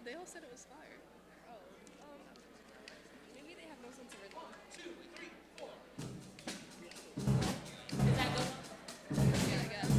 They all said it was fire. Oh, maybe they have no sense of rhythm. Is that good? Yeah, I guess.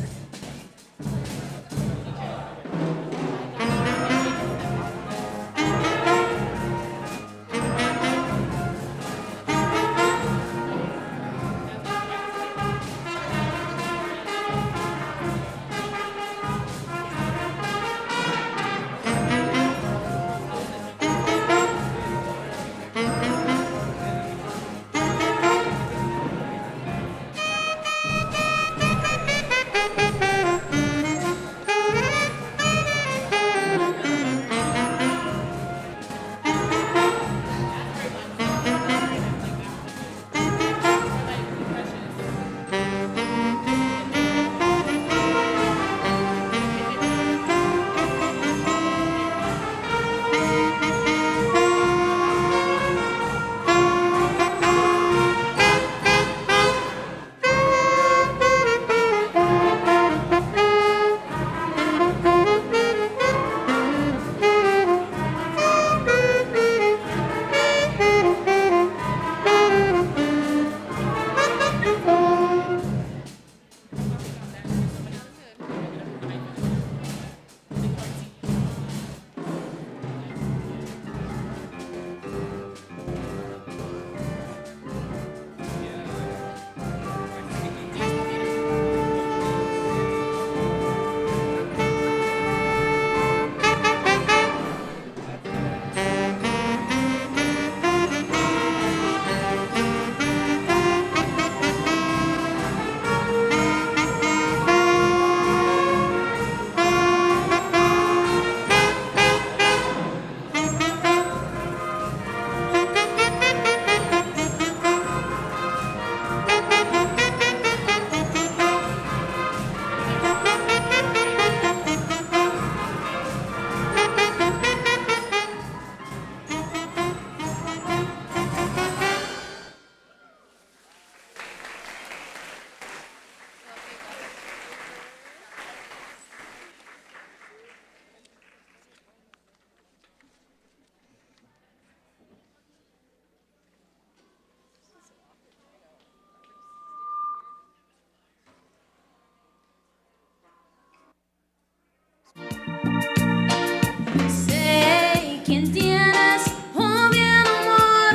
Sé quién tienes un bien humor,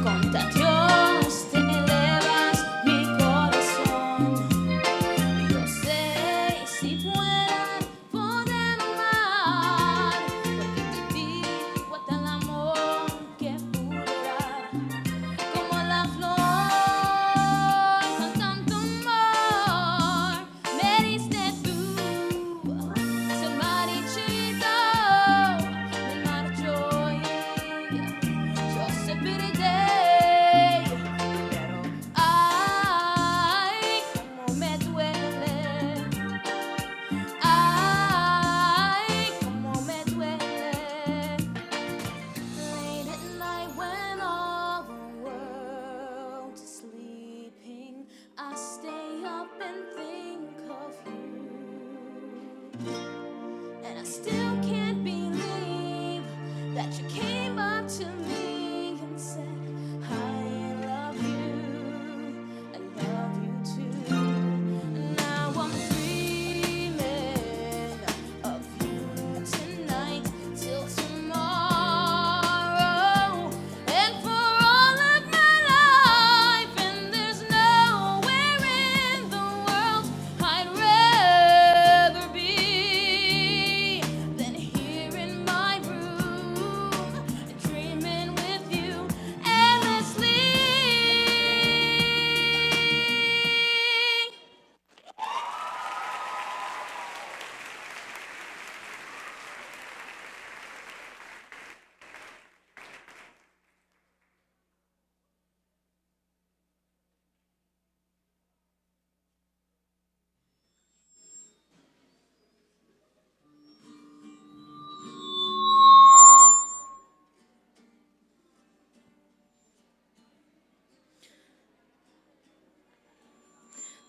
contagios te elevas mi corazón. Yo sé si fuera poder amar, porque te digo hasta el amor que pude dar, como la flor con tanto amor me diste tú. Se marchito, me marchó y yo se perdí, pero ay, cómo me duele, ay, cómo me duele. Late at night when all the world is sleeping, I stay up and think of you. And I still can't believe that you came up to me and said, I love you, I love you too. Now I'm dreaming of you tonight till tomorrow, and for all of my life. And there's nowhere in the world I'd rather be than here in my room, dreaming with you endlessly.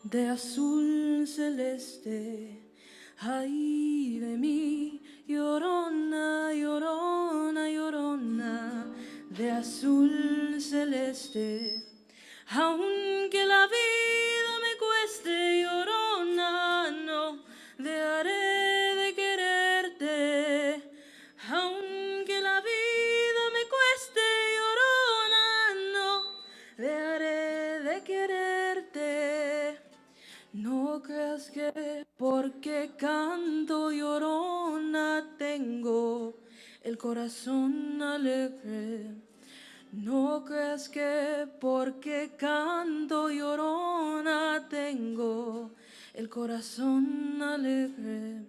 De azul celeste, ay de mí, llorona, llorona. porque canto llorona tengo el corazón alegre. No creas que porque canto llorona tengo el corazón alegre.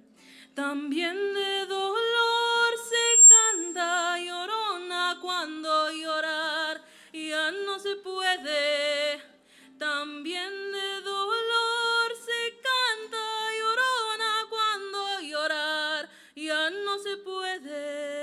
También de dolor se canta llorona cuando llorar ya no se puede. También de dolor se canta llorona cuando llorar ya no se puede.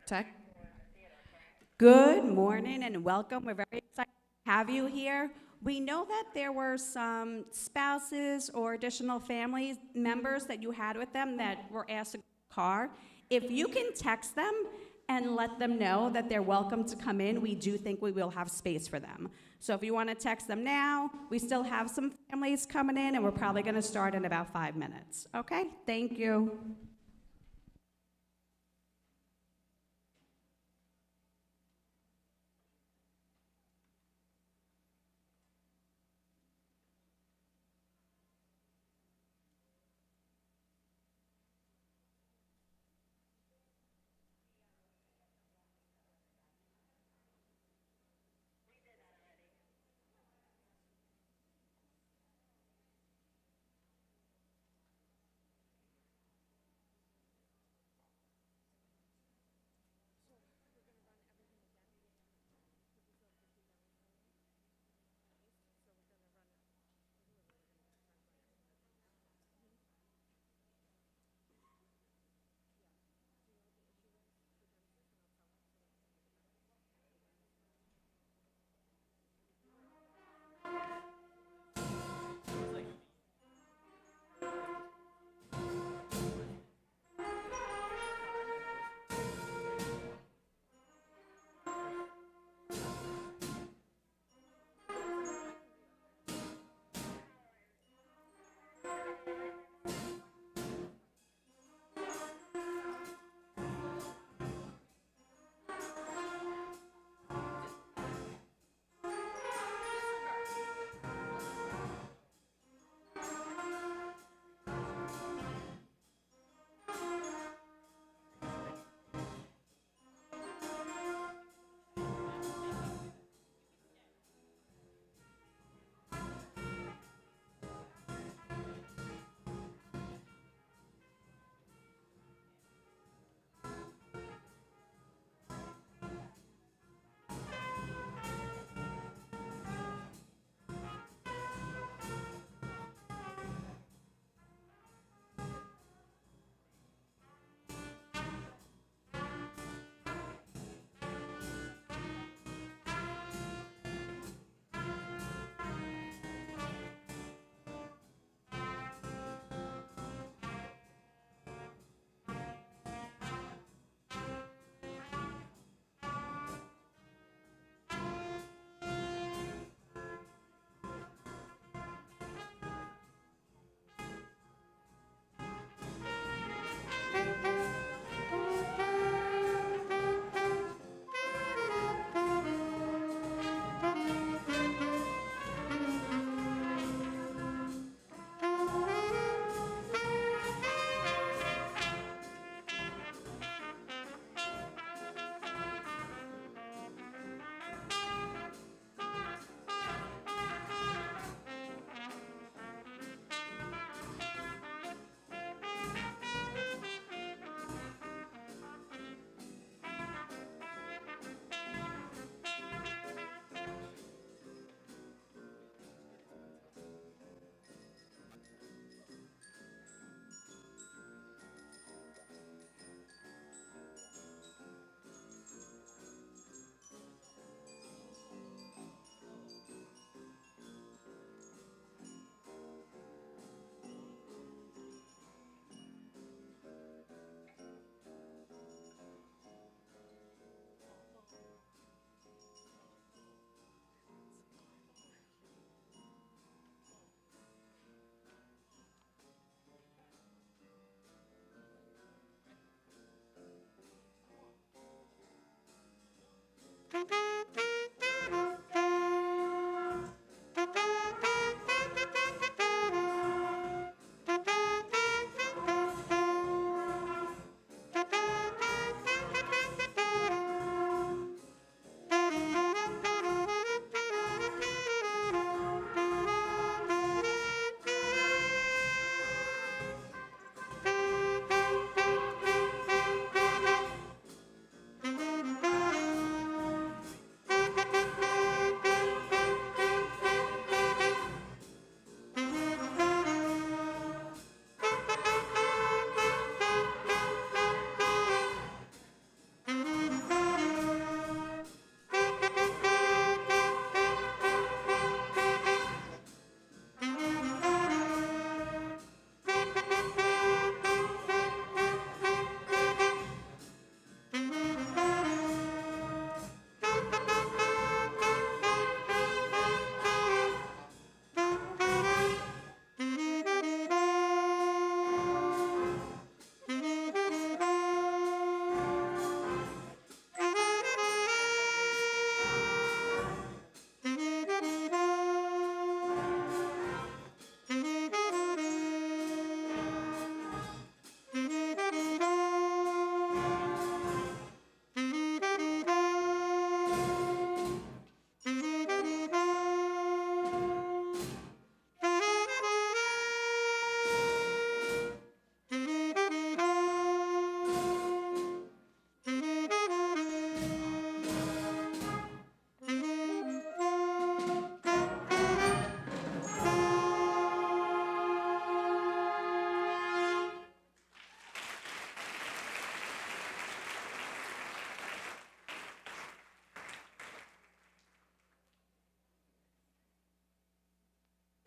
Check. Good morning and welcome. We're very excited to have you here. We know that there were some spouses or additional family members that you had with them that were asked to car. If you can text them and let them know that they're welcome to come in, we do think we will have space for them. So if you want to text them now, we still have some families coming in, and we're probably going to start in about 5 minutes. Okay? Thank you.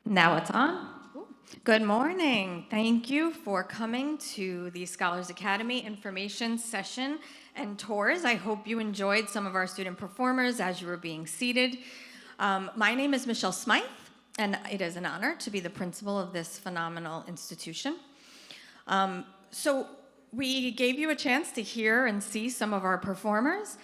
Now it's on. Good morning. Thank you for coming to the Scholars Academy information session and tours. I hope you enjoyed some of our student performers as you were being seated. My name is Michelle Smythe, and it is an honor to be the principal of this phenomenal institution. So we gave you a chance to hear and see some of our performers.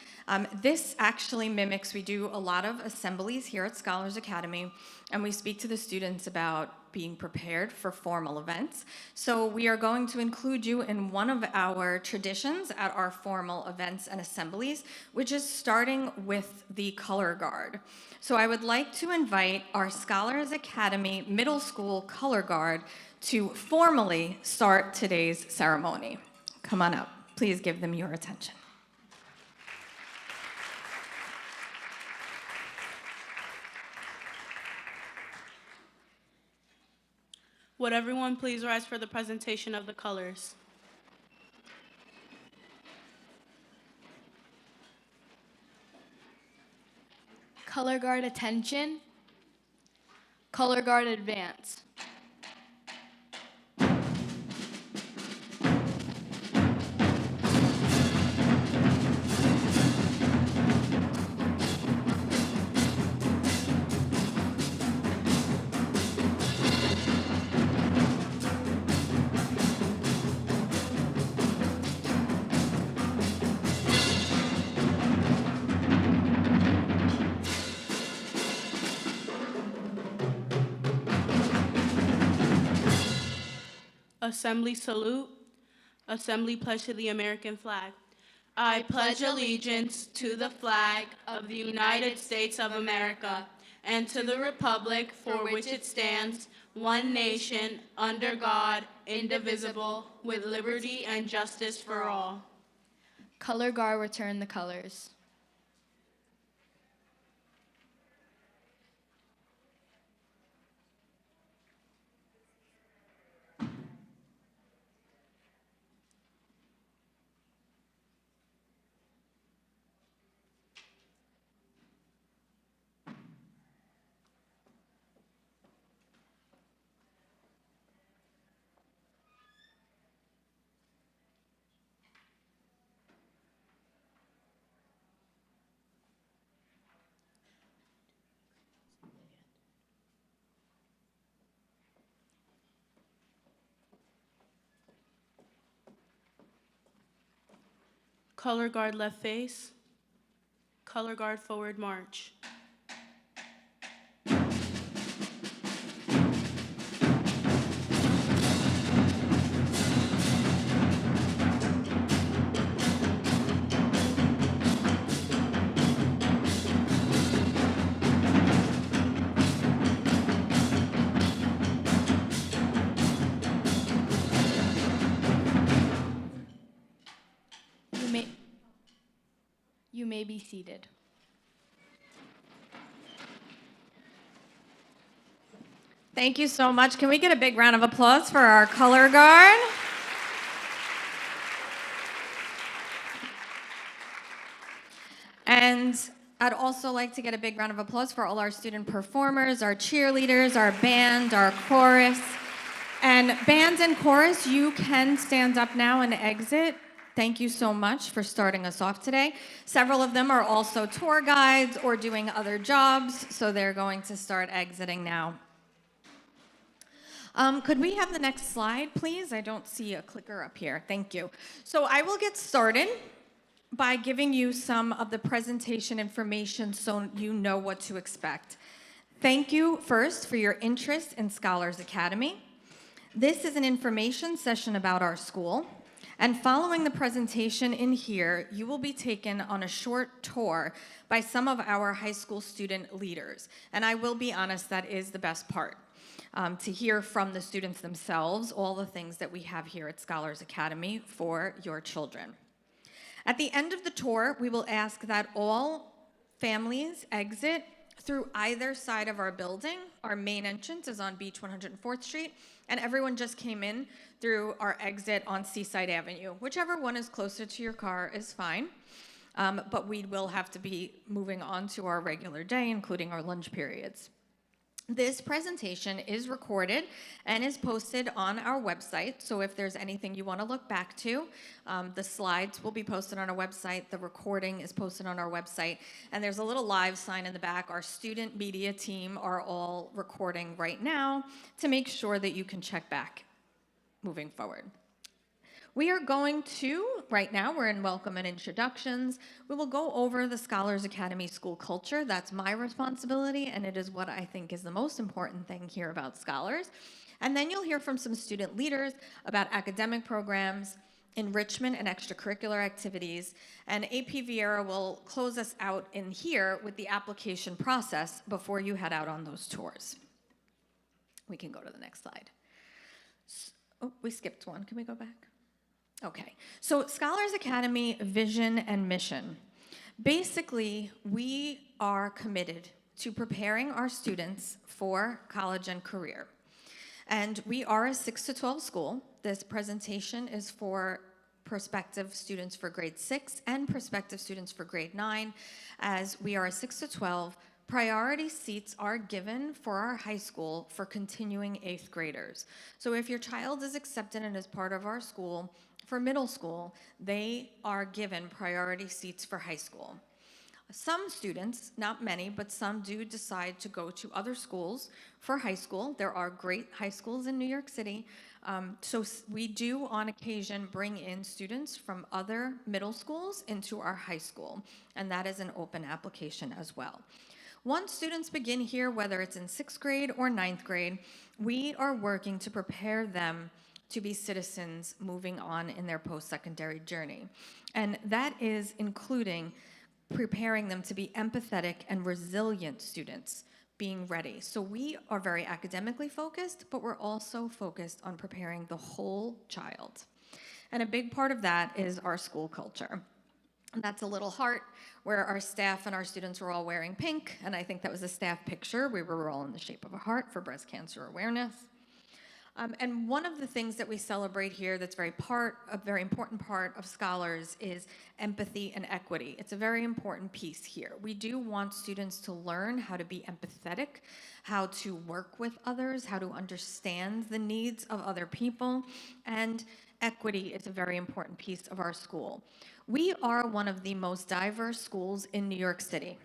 This actually mimics, we do a lot of assemblies here at Scholars Academy, and we speak to the students about being prepared for formal events. So we are going to include you in one of our traditions at our formal events and assemblies, which is starting with the color guard. So I would like to invite our Scholars Academy Middle School color guard to formally start today's ceremony. Come on up. Please give them your attention. Would everyone please rise for the presentation of the colors? Color guard attention. Color guard advance. Assembly salute. Assembly pledge to the American flag. I pledge allegiance to the flag of the United States of America and to the republic for which it stands, one nation, under God, indivisible, with liberty and justice for all. Color guard return the colors. Color guard left face. Color guard forward march. You may be seated. Thank you so much. Can we get a big round of applause for our color guard? And I'd also like to get a big round of applause for all our student performers, our cheerleaders, our band, our chorus. And band and chorus, you can stand up now and exit. Thank you so much for starting us off today. Several of them are also tour guides or doing other jobs, so they're going to start exiting now. Could we have the next slide, please? I don't see a clicker up here. Thank you. So I will get started by giving you some of the presentation information so you know what to expect. Thank you first for your interest in Scholars Academy. This is an information session about our school. And following the presentation in here, you will be taken on a short tour by some of our high school student leaders. And I will be honest, that is the best part, to hear from the students themselves all the things that we have here at Scholars Academy for your children. At the end of the tour, we will ask that all families exit through either side of our building. Our main entrance is on Beach 104th Street, and everyone just came in through our exit on Seaside Avenue. Whichever one is closer to your car is fine, but we will have to be moving on to our regular day, including our lunch periods. This presentation is recorded and is posted on our website, so if there's anything you want to look back to, the slides will be posted on our website, the recording is posted on our website, and there's a little live sign in the back. Our student media team are all recording right now to make sure that you can check back moving forward. We are going to, right now, we're in welcome and introductions. We will go over the Scholars Academy school culture. That's my responsibility, and it is what I think is the most important thing here about Scholars. And then you'll hear from some student leaders about academic programs, enrichment and extracurricular activities, and AP Vieira will close us out in here with the application process before you head out on those tours. We can go to the next slide. Oh, we skipped one. Can we go back? Okay, so Scholars Academy vision and mission. Basically, we are committed to preparing our students for college and career. And we are a 6 to 12 school. This presentation is for prospective students for grade 6 and prospective students for grade 9. As we are a 6 to 12, priority seats are given for our high school for continuing 8th graders. So if your child is accepted and is part of our school, for middle school, they are given priority seats for high school. Some students, not many, but some do decide to go to other schools for high school. There are great high schools in New York City. So we do, on occasion, bring in students from other middle schools into our high school, and that is an open application as well. Once students begin here, whether it's in 6th grade or 9th grade, we are working to prepare them to be citizens moving on in their post-secondary journey. And that is including preparing them to be empathetic and resilient students, being ready. So we are very academically focused, but we're also focused on preparing the whole child. And a big part of that is our school culture. And that's a little heart where our staff and our students were all wearing pink, and I think that was a staff picture. We were all in the shape of a heart for breast cancer awareness. And one of the things that we celebrate here that's a very important part of Scholars is empathy and equity. It's a very important piece here. We do want students to learn how to be empathetic, how to work with others, how to understand the needs of other people, and equity is a very important piece of our school. We are one of the most diverse schools in New York City.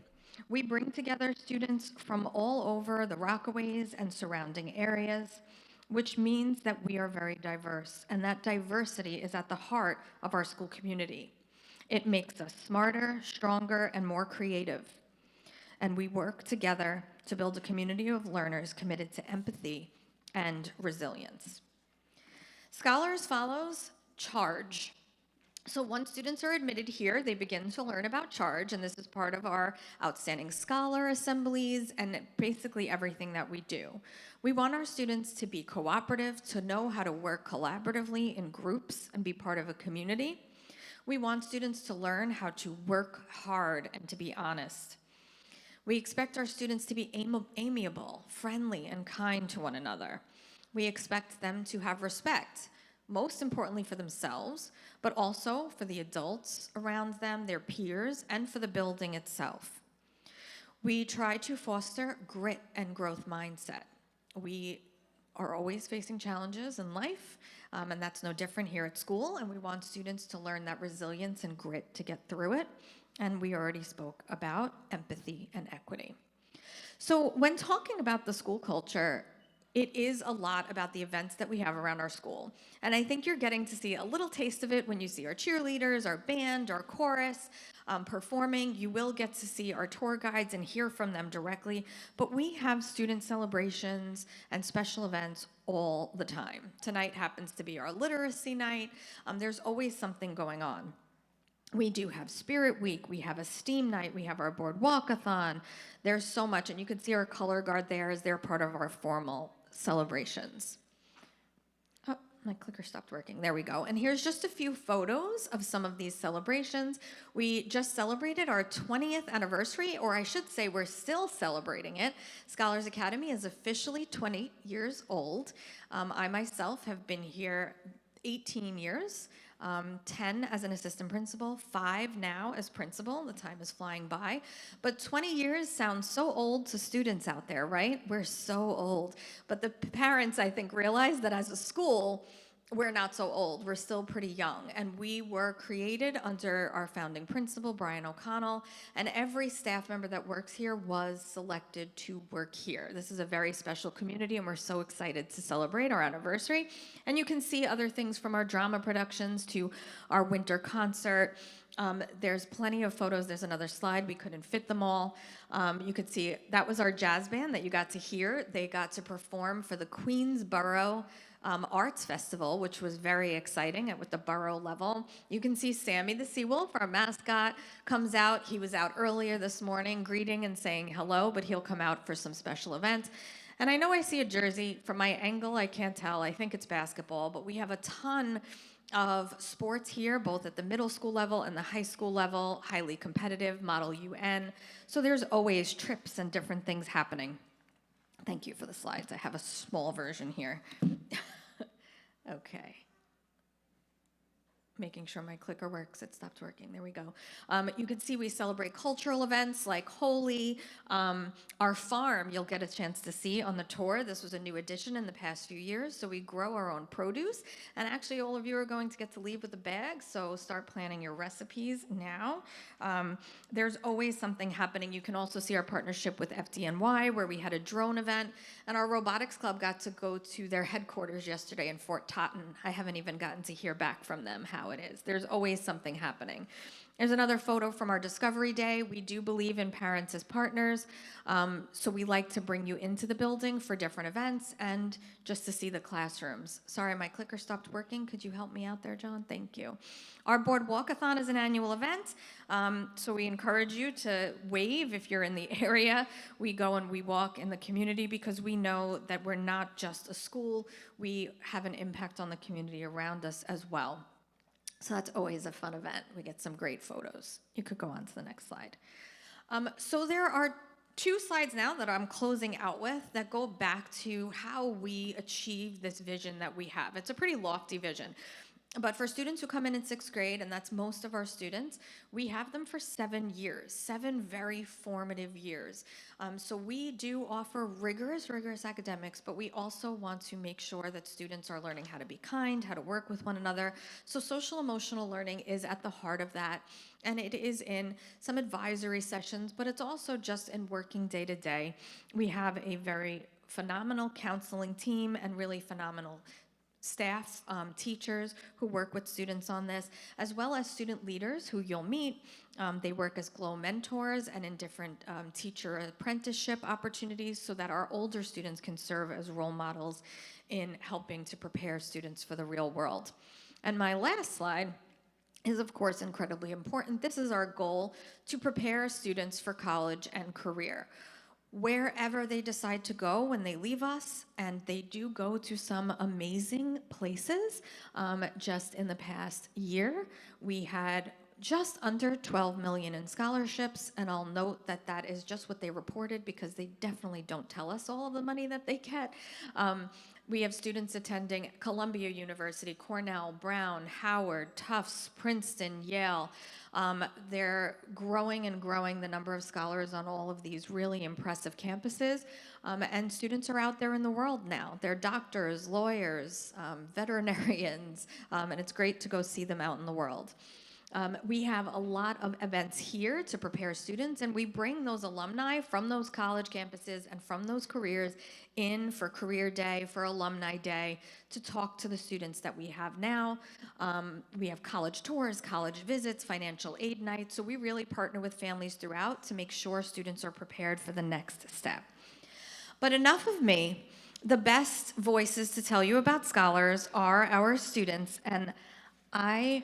We bring together students from all over the Rockaways and surrounding areas, which means that we are very diverse, and that diversity is at the heart of our school community. It makes us smarter, stronger, and more creative. And we work together to build a community of learners committed to empathy and resilience. Scholars follows Charge. So once students are admitted here, they begin to learn about Charge, and this is part of our Outstanding Scholar assemblies and basically everything that we do. We want our students to be cooperative, to know how to work collaboratively in groups and be part of a community. We want students to learn how to work hard and to be honest. We expect our students to be amiable, friendly, and kind to one another. We expect them to have respect, most importantly for themselves, but also for the adults around them, their peers, and for the building itself. We try to foster grit and growth mindset. We are always facing challenges in life, and that's no different here at school, and we want students to learn that resilience and grit to get through it, and we already spoke about empathy and equity. So when talking about the school culture, it is a lot about the events that we have around our school. And I think you're getting to see a little taste of it when you see our cheerleaders, our band, our chorus performing. You will get to see our tour guides and hear from them directly. But we have student celebrations and special events all the time. Tonight happens to be our literacy night. There's always something going on. We do have Spirit Week, we have a STEAM night, we have our boardwalkathon. There's so much, and you can see our color guard there as they're part of our formal celebrations. Oh, my clicker stopped working. There we go. And here's just a few photos of some of these celebrations. We just celebrated our 20th anniversary, or I should say we're still celebrating it. Scholars Academy is officially 20 years old. I myself have been here 18 years. 10 as an assistant principal, 5 now as principal. The time is flying by. But 20 years sounds so old to students out there, right? We're so old. But the parents, I think, realize that as a school, we're not so old. We're still pretty young. And we were created under our founding principal, Brian O'Connell, and every staff member that works here was selected to work here. This is a very special community, and we're so excited to celebrate our anniversary. And you can see other things from our drama productions to our winter concert. There's plenty of photos. There's another slide. We couldn't fit them all. You could see that was our jazz band that you got to hear. They got to perform for the Queensborough Arts Festival, which was very exciting with the borough level. You can see Sammy the Seawolf, our mascot, comes out. He was out earlier this morning greeting and saying hello, but he'll come out for some special events. And I know I see a jersey. From my angle, I can't tell. I think it's basketball, but we have a ton of sports here, both at the middle school level and the high school level, highly competitive, Model UN. So there's always trips and different things happening. Thank you for the slides. I have a small version here. Okay. Making sure my clicker works. It stopped working. There we go. You can see we celebrate cultural events like Holi. Our farm, you'll get a chance to see on the tour. This was a new addition in the past few years. So we grow our own produce. And actually, all of you are going to get to leave with a bag. So start planning your recipes now. There's always something happening. You can also see our partnership with FDNY, where we had a drone event. And our robotics club got to go to their headquarters yesterday in Fort Totten. I haven't even gotten to hear back from them how it is. There's always something happening. There's another photo from our Discovery Day. We do believe in parents as partners, so we like to bring you into the building for different events and just to see the classrooms. Sorry, my clicker stopped working. Could you help me out there, John? Thank you. Our Board Walkathon is an annual event, so we encourage you to wave if you're in the area. We go and we walk in the community because we know that we're not just a school. We have an impact on the community around us as well. So that's always a fun event. We get some great photos. You could go on to the next slide. So there are 2 slides now that I'm closing out with that go back to how we achieve this vision that we have. It's a pretty lofty vision. But for students who come in 6th grade, and that's most of our students, we have them for 7 years, 7 very formative years. So we do offer rigorous academics, but we also want to make sure that students are learning how to be kind, how to work with one another. So social emotional learning is at the heart of that. And it is in some advisory sessions, but it's also just in working day to day. We have a very phenomenal counseling team and really phenomenal staff, teachers who work with students on this, as well as student leaders who you'll meet. They work as GLOW mentors and in different teacher apprenticeship opportunities so that our older students can serve as role models in helping to prepare students for the real world. And my last slide is, of course, incredibly important. This is our goal to prepare students for college and career. Wherever they decide to go when they leave us, and they do go to some amazing places. Just in the past year, we had just under 12 million in scholarships, and I'll note that that is just what they reported because they definitely don't tell us all of the money that they get. We have students attending Columbia University, Cornell, Brown, Howard, Tufts, Princeton, Yale. They're growing and growing the number of scholars on all of these really impressive campuses. And students are out there in the world now. They're doctors, lawyers, veterinarians, and it's great to go see them out in the world. We have a lot of events here to prepare students, and we bring those alumni from those college campuses and from those careers in for Career Day, for Alumni Day, to talk to the students that we have now. We have college tours, college visits, financial aid nights, so we really partner with families throughout to make sure students are prepared for the next step. But enough of me. The best voices to tell you about scholars are our students, and I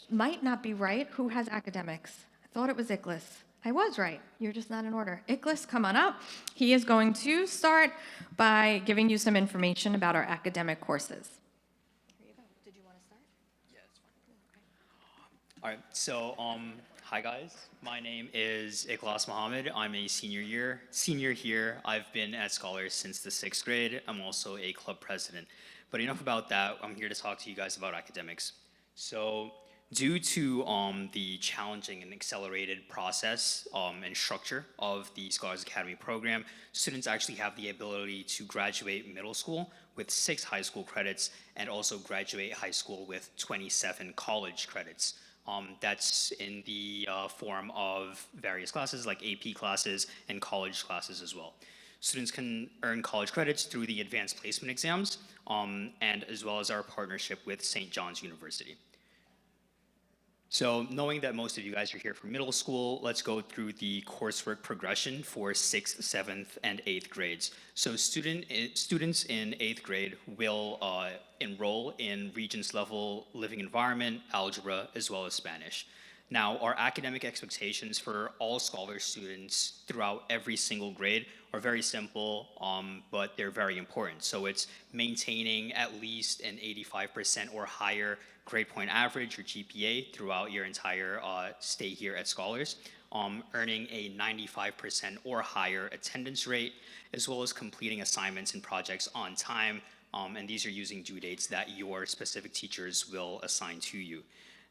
might not be right. Who has academics? I thought it was Ickles. I was right. You're just not in order. Ickles, come on up. He is going to start by giving you some information about our academic courses. Here you go. Did you want to start? Yeah, it's fine. Okay. All right. So, hi guys. My name is Ikhlas Mohammed. I'm a senior here. I've been at Scholars since the 6th grade. I'm also a club president. But enough about that. I'm here to talk to you guys about academics. So due to the challenging and accelerated process and structure of the Scholars Academy program, students actually have the ability to graduate middle school with 6 high school credits and also graduate high school with 27 college credits. That's in the form of various classes like AP classes and college classes as well. Students can earn college credits through the advanced placement exams and as well as our partnership with St. John's University. So knowing that most of you guys are here for middle school, let's go through the coursework progression for 6th, 7th, and 8th grades. So students in 8th grade will enroll in Regents level living environment, algebra, as well as Spanish. Now, our academic expectations for all Scholars students throughout every single grade are very simple, but they're very important. So it's maintaining at least an 85% or higher grade point average or GPA throughout your entire stay here at Scholars, earning a 95% or higher attendance rate, as well as completing assignments and projects on time, and these are using due dates that your specific teachers will assign to you.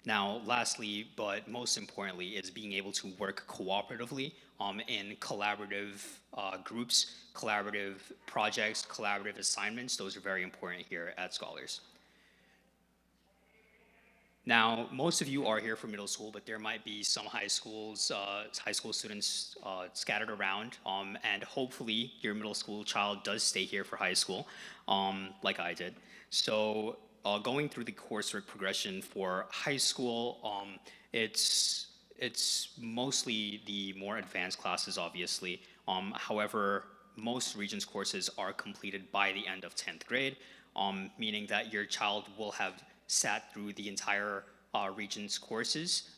Now, lastly, but most importantly, is being able to work cooperatively in collaborative groups, collaborative projects, collaborative assignments. Those are very important here at Scholars. Now, most of you are here for middle school, but there might be some high school students scattered around, and hopefully your middle school child does stay here for high school, like I did. So going through the coursework progression for high school, it's mostly the more advanced classes, obviously. However, most Regents courses are completed by the end of 10th grade, meaning that your child will have sat through the entire Regents courses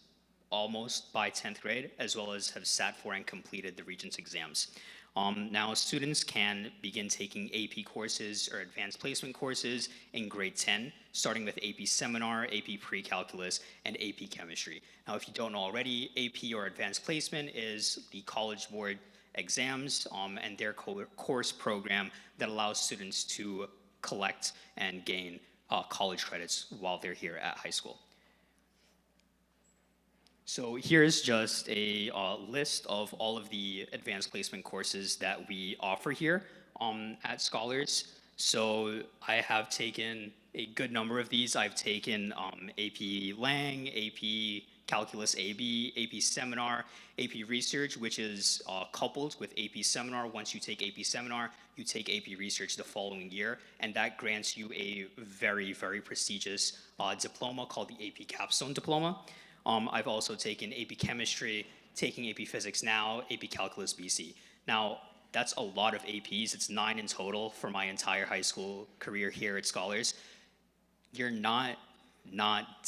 almost by 10th grade, as well as have sat for and completed the Regents exams. Now, students can begin taking AP courses or advanced placement courses in grade 10, starting with AP Seminar, AP Pre-Calculus, and AP Chemistry. Now, if you don't know already, AP or advanced placement is the College Board exams and their course program that allows students to collect and gain college credits while they're here at high school. So here's just a list of all of the advanced placement courses that we offer here at Scholars. So I have taken a good number of these. I've taken AP Lang, AP Calculus AB, AP Seminar, AP Research, which is coupled with AP Seminar. Once you take AP Seminar, you take AP Research the following year, and that grants you a very, very prestigious diploma called the AP Capstone Diploma. I've also taken AP Chemistry, taking AP Physics now, AP Calculus BC. Now, that's a lot of APs. It's 9 in total for my entire high school career here at Scholars. You're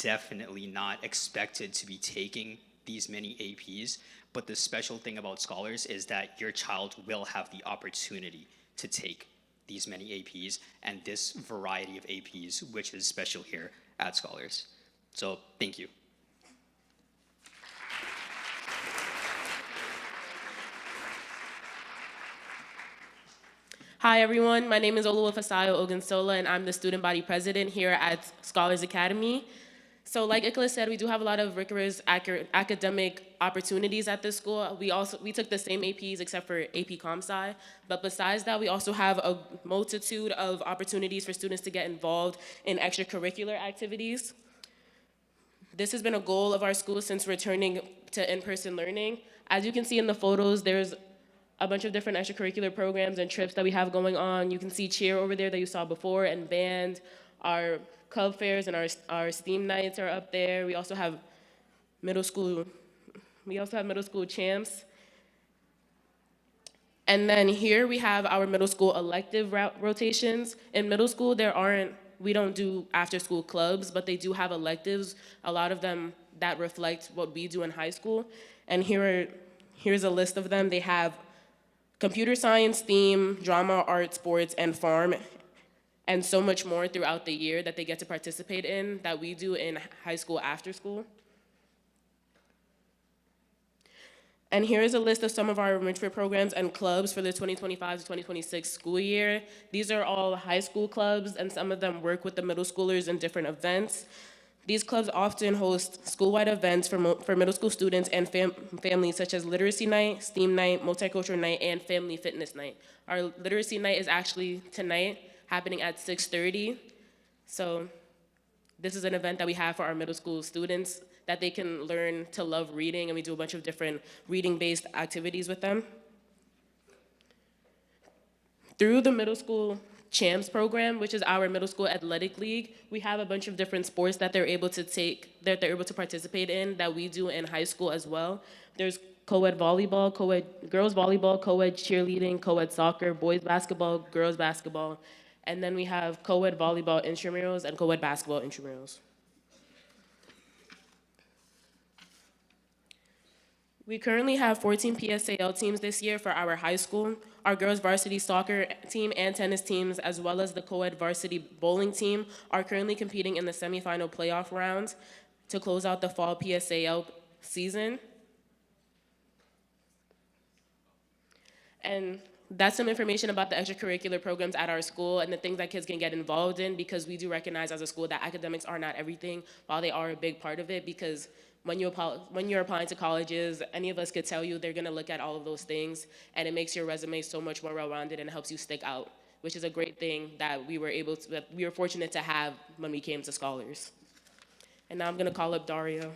definitely not expected to be taking these many APs, but the special thing about Scholars is that your child will have the opportunity to take these many APs and this variety of APs, which is special here at Scholars. So, thank you. Hi everyone, my name is Oluwafasayo Ogunsola and I'm the student body president here at Scholars Academy. So like Ikla said, we do have a lot of rigorous academic opportunities at this school. We took the same APs except for AP Comp Sci, but besides that, we also have a multitude of opportunities for students to get involved in extracurricular activities. This has been a goal of our school since returning to in-person learning. As you can see in the photos, there's a bunch of different extracurricular programs and trips that we have going on. You can see cheer over there that you saw before, and band. Our Cub fairs and our STEAM nights are up there. We also have middle school champs. And then here we have our middle school elective rotations. In middle school, we don't do after-school clubs, but they do have electives, a lot of them that reflect what we do in high school. And here's a list of them. They have computer science, theme, drama, art, sports, and farm, and so much more throughout the year that they get to participate in that we do in high school after school. And here is a list of some of our enrichment programs and clubs for the 2025 to 2026 school year. These are all high school clubs, and some of them work with the middle schoolers in different events. These clubs often host school-wide events for middle school students and families, such as Literacy Night, STEAM Night, Multicultural Night, and Family Fitness Night. Our Literacy Night is actually tonight, happening at 6:30. So this is an event that we have for our middle school students that they can learn to love reading, and we do a bunch of different reading-based activities with them. Through the middle school champs program, which is our middle school athletic league, we have a bunch of different sports that they're able to participate in that we do in high school as well. There's co-ed volleyball, co-ed girls volleyball, co-ed cheerleading, co-ed soccer, boys basketball, girls basketball, and then we have co-ed volleyball intramurals and co-ed basketball intramurals. We currently have 14 PSAL teams this year for our high school. Our girls varsity soccer team and tennis teams, as well as the co-ed varsity bowling team, are currently competing in the semifinal playoff rounds to close out the fall PSAL season. And that's some information about the extracurricular programs at our school and the things that kids can get involved in, because we do recognize as a school that academics are not everything, while they are a big part of it, because when you're applying to colleges, any of us could tell you they're gonna look at all of those things, and it makes your resume so much more well-rounded and helps you stick out, which is a great thing that we were fortunate to have when we came to Scholars. And now I'm gonna call up Dario.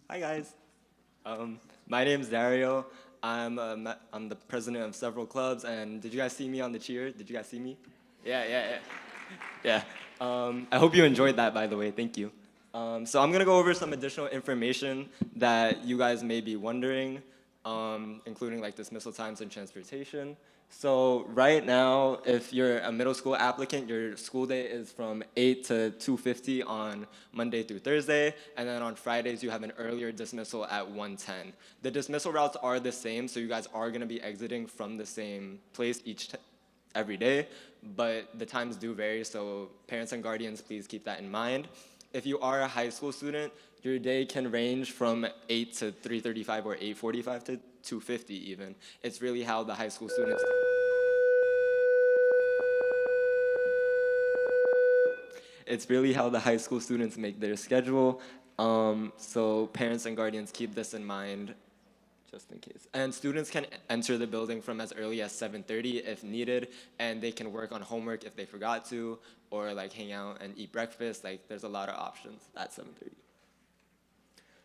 Hi guys, my name's Dario. I'm the president of several clubs, and did you guys see me on the cheer? Did you guys see me? Yeah. I hope you enjoyed that, by the way, thank you. So I'm gonna go over some additional information that you guys may be wondering, including like dismissal times and transportation. So right now, if you're a middle school applicant, your school day is from 8 to 2:50 on Monday through Thursday, and then on Fridays you have an earlier dismissal at 1:10. The dismissal routes are the same, so you guys are gonna be exiting from the same place every day, but the times do vary, so parents and guardians, please keep that in mind. If you are a high school student, your day can range from 8 to 3:35 or 8:45 to 2:50 even. It's really how the high school students... It's really how the high school students make their schedule. So parents and guardians, keep this in mind, just in case. And students can enter the building from as early as 7:30 if needed, and they can work on homework if they forgot to, or like hang out and eat breakfast. Like there's a lot of options at 7:30.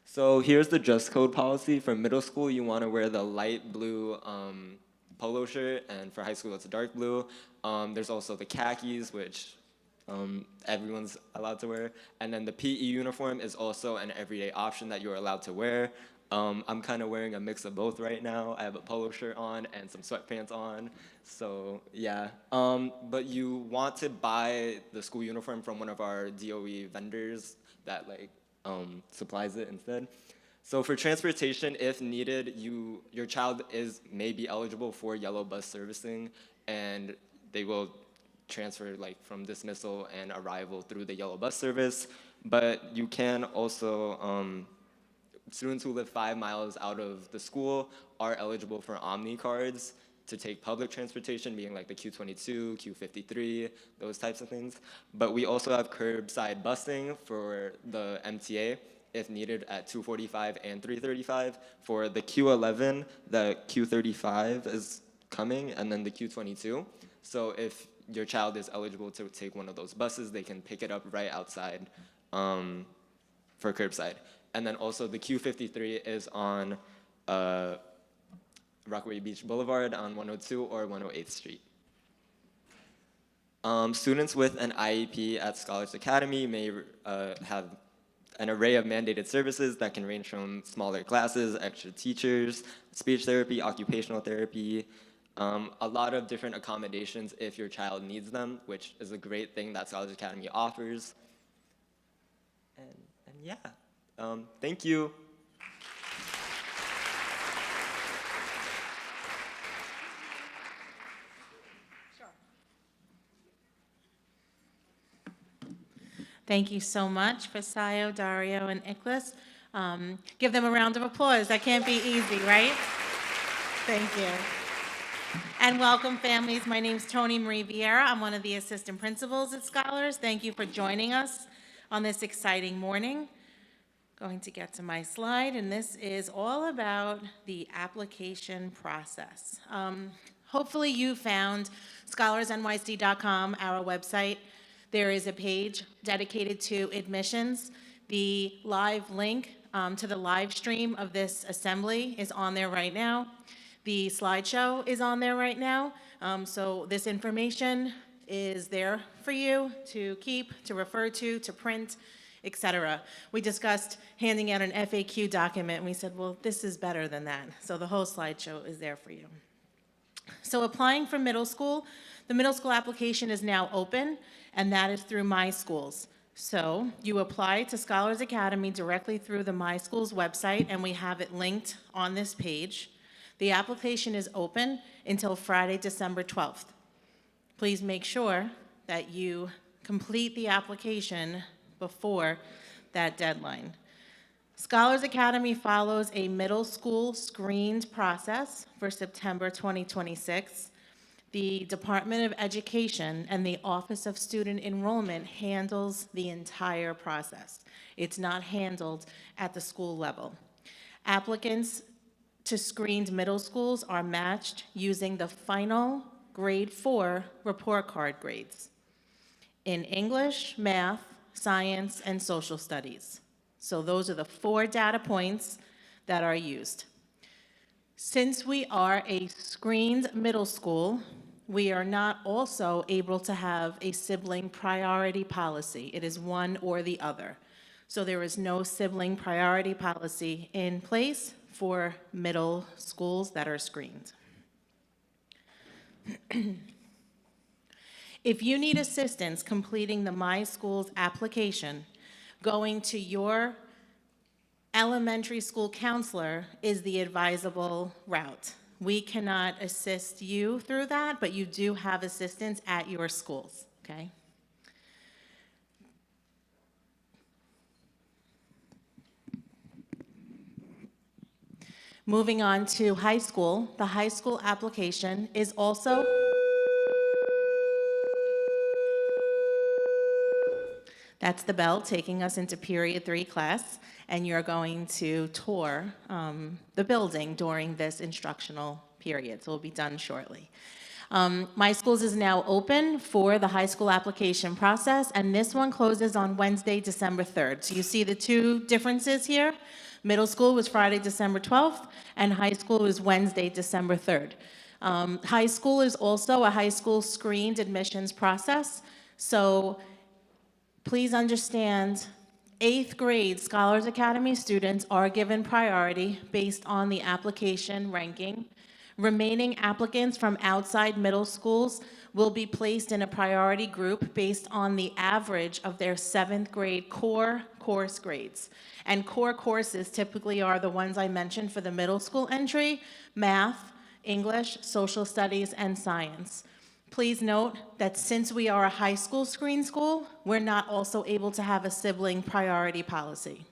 So here's the dress code policy. For middle school, you want to wear the light blue polo shirt, and for high school, it's dark blue. There's also the khakis, which everyone's allowed to wear. And then the PE uniform is also an everyday option that you're allowed to wear. I'm kind of wearing a mix of both right now. I have a polo shirt on and some sweatpants on, so yeah. But you want to buy the school uniform from one of our DOE vendors that like supplies it instead. So for transportation, if needed, your child may be eligible for yellow bus servicing, and they will transfer like from dismissal and arrival through the yellow bus service. But you can also, students who live 5 miles out of the school are eligible for Omni cards to take public transportation, being like the Q22, Q53, those types of things. But we also have curbside busing for the MTA if needed at 2:45 and 3:35. For the Q11, the Q35 is coming, and then the Q22. So if your child is eligible to take one of those buses, they can pick it up right outside for curbside. And then also the Q53 is on Rockaway Beach Boulevard on 102 or 108th Street. Students with an IEP at Scholars Academy may have an array of mandated services that can range from smaller classes, extra teachers, speech therapy, occupational therapy, a lot of different accommodations if your child needs them, which is a great thing that Scholars Academy offers. And yeah, thank you. Thank you so much, Fasayo, Dario, and Iklas. Give them a round of applause. That can't be easy, right? Thank you. And welcome, families. My name's Tony Marie Vieira. I'm one of the assistant principals at Scholars. Thank you for joining us on this exciting morning. Going to get to my slide, and this is all about the application process. Hopefully you found scholarsnyc.com, our website. There is a page dedicated to admissions. The live link to the live stream of this assembly is on there right now. The slideshow is on there right now. So this information is there for you to keep, to refer to print, etc. We discussed handing out an FAQ document, and we said, well, this is better than that. So the whole slideshow is there for you. So applying for middle school, the middle school application is now open, and that is through My Schools. So you apply to Scholars Academy directly through the My Schools website, and we have it linked on this page. The application is open until Friday, December 12th. Please make sure that you complete the application before that deadline. Scholars Academy follows a middle school screened process for September 2026. The Department of Education and the Office of Student Enrollment handles the entire process. It's not handled at the school level. Applicants to screened middle schools are matched using the final grade 4 report card grades in English, math, science, and social studies. So those are the 4 data points that are used. Since we are a screened middle school, we are not also able to have a sibling priority policy. It is one or the other. So there is no sibling priority policy in place for middle schools that are screened. If you need assistance completing the My Schools application, going to your elementary school counselor is the advisable route. We cannot assist you through that, but you do have assistance at your schools, okay? Moving on to high school, the high school application is also that's the bell taking us into period 3 class, and you're going to tour the building during this instructional period, so it'll be done shortly. My Schools is now open for the high school application process, and this one closes on Wednesday, December 3rd. So you see the 2 differences here. Middle school was Friday, December 12th, and high school was Wednesday, December 3rd. High school is also a high school screened admissions process, so please understand 8th grade Scholars Academy students are given priority based on the application ranking. Remaining applicants from outside middle schools will be placed in a priority group based on the average of their 7th grade core course grades. And core courses typically are the ones I mentioned for the middle school entry: math, English, social studies, and science. Please note that since we are a high school screen school, we're not also able to have a sibling priority policy.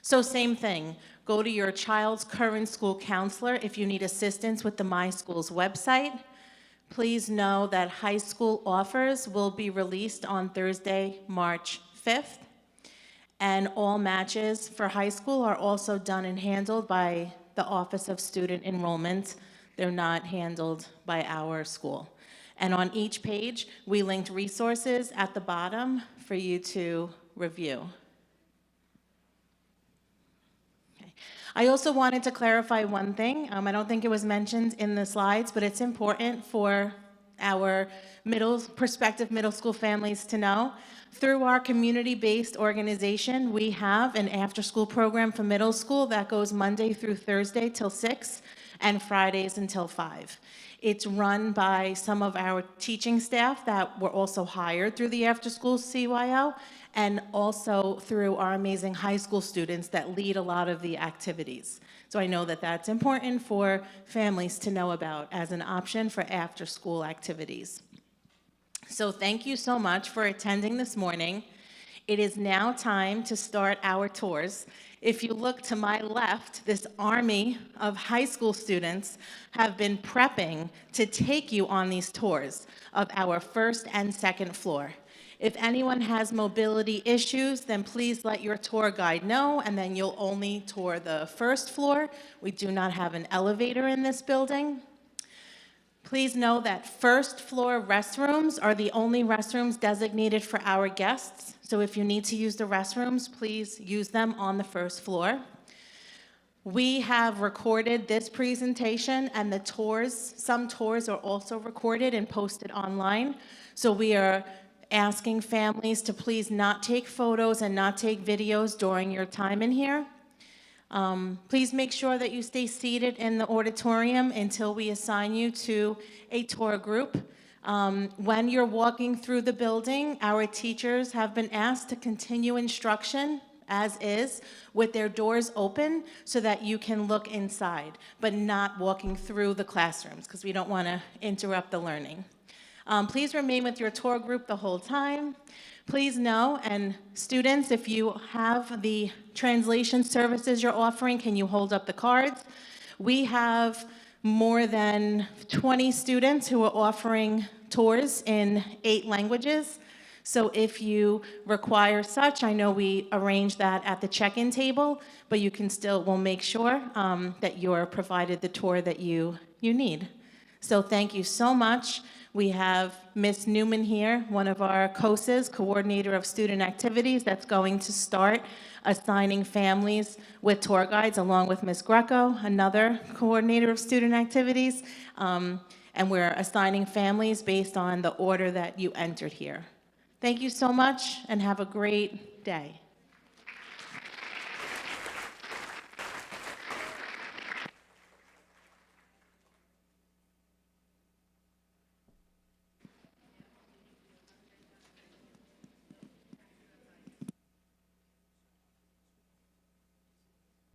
So same thing, go to your child's current school counselor if you need assistance with the My Schools website. Please know that high school offers will be released on Thursday, March 5th. And all matches for high school are also done and handled by the Office of Student Enrollment. They're not handled by our school. And on each page, we linked resources at the bottom for you to review. Okay. I also wanted to clarify one thing. I don't think it was mentioned in the slides, but it's important for our prospective middle school families to know. Through our community-based organization, we have an after-school program for middle school that goes Monday through Thursday till 6 and Fridays until 5. It's run by some of our teaching staff that were also hired through the after-school CYO, and also through our amazing high school students that lead a lot of the activities. So I know that that's important for families to know about as an option for after-school activities. So thank you so much for attending this morning. It is now time to start our tours. If you look to my left, this army of high school students have been prepping to take you on these tours of our first and second floor. If anyone has mobility issues, then please let your tour guide know, and then you'll only tour the first floor. We do not have an elevator in this building. Please know that first floor restrooms are the only restrooms designated for our guests. So if you need to use the restrooms, please use them on the first floor. We have recorded this presentation and the tours. Some tours are also recorded and posted online. So we are asking families to please not take photos and not take videos during your time in here. Please make sure that you stay seated in the auditorium until we assign you to a tour group. When you're walking through the building, our teachers have been asked to continue instruction as is with their doors open so that you can look inside, but not walking through the classrooms because we don't want to interrupt the learning. Please remain with your tour group the whole time. Please know, and students, if you have the translation services you're offering, can you hold up the cards? We have more than 20 students who are offering tours in 8 languages. So if you require such, I know we arrange that at the check-in table, but you can still, we'll make sure that you're provided the tour that you need. So thank you so much. We have Ms. Newman here, one of our COSAs, Coordinator of Student Activities, that's going to start assigning families with tour guides, along with Ms. Greco, another Coordinator of Student Activities. And we're assigning families based on the order that you entered here. Thank you so much, and have a great day.